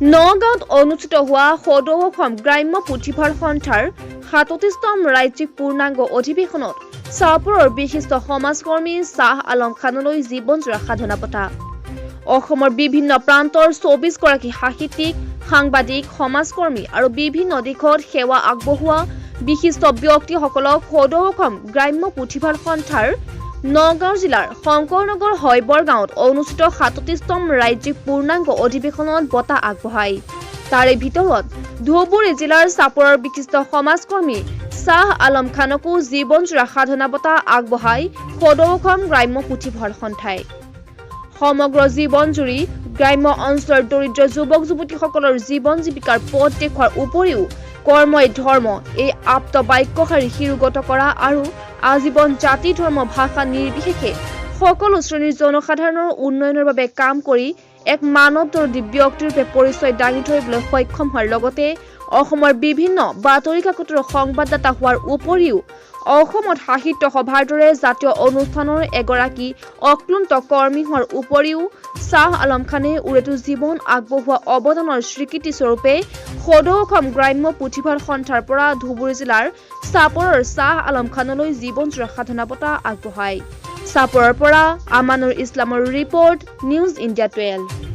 নগাঁৱত অনুষ্ঠিত হোৱা সদৌ অসম গ্ৰাম্য পুথিভঁৰাল সন্থাৰ ৩৭তম ৰাজ্যিক পূৰ্ণাংগ অধিৱেশনত চাহপুৰৰ বিশিষ্ট সমাজকৰ্মী শ্বাহ আলম খানলৈ জীৱনজোৰা সাধনা বঁটা। অসমৰ বিভিন্ন প্ৰান্তৰ ২৪ গৰাকী সাহিত্যিক, সাংবাদিক, সমাজকৰ্মী আৰু বিভিন্ন দিশত সেৱা আগবঢ়োৱা বিশিষ্ট ব্যক্তিসকলক সদৌ অসম গ্ৰাম্য পুথিভঁৰাল সন্থাৰ নগাঁও জিলাৰ শংকৰনগৰ হৈবৰ গাঁৱত অনুষ্ঠিত ৩৭তম ৰাজ্যিক পূৰ্ণাংগ অধিৱেশনত বঁটা আগবঢ়ায়। তাৰে ভিতৰত ধুবুৰী জিলাৰ চাপৰৰ বিশিষ্ট সমাজকৰ্মী শ্বাহ আলম খানকো জীৱনজোৰা সাধনা বঁটা আগবঢ়ায় সদৌ অসম গ্ৰাম্য পুথিভঁৰাল সন্থাই। সমগ্ৰ জীৱনজুৰি গ্ৰাম্য অঞ্চলৰ দৰিদ্ৰ যুৱক যুৱতীসকলৰ জীৱন জীৱিকাৰ পথ দেখুৱাৰ উপৰিও কৰ্মই ধৰ্ম এই আপ্ত বাক্যশাৰী শিৰোগত কৰা আৰু আজীৱন জাতি ধৰ্ম ভাষা নিৰ্বিশেষে সকলো শ্ৰেণীৰ জনসাধাৰণৰ উন্নয়নৰ বাবে কাম কৰি এক মানৱ দৰদী ব্যক্তিৰূপে পৰিচয় দাঙি ধৰিবলৈ সক্ষম হোৱাৰ লগতে অসমৰ বিভিন্ন বাতৰি কাকতৰ সংবাদদাতা হোৱাৰ উপৰিও অসমত সাহিত্য সভাৰ দৰে জাতীয় অনুষ্ঠানৰ এগৰাকী অক্লান্ত কৰ্মী হোৱাৰ উপৰিও শ্বাহ আলম খানে উৰেটো জীৱন আগবঢ়োৱা অৱদানৰ স্বীকৃতি স্বৰূপে সদৌ অসম গ্ৰাম্য পুথিভঁৰাল সন্থাৰ পৰা ধুবুৰী জিলাৰ চাপৰৰ শ্বাহ আলম খানলৈ জীৱনজোৰা সাধনা বঁটা আগবঢ়ায়। চাপৰৰ পৰা আমানুৰ ইছলামৰ ৰিপৰ্ট, নিউজ ইণ্ডিয়া 12।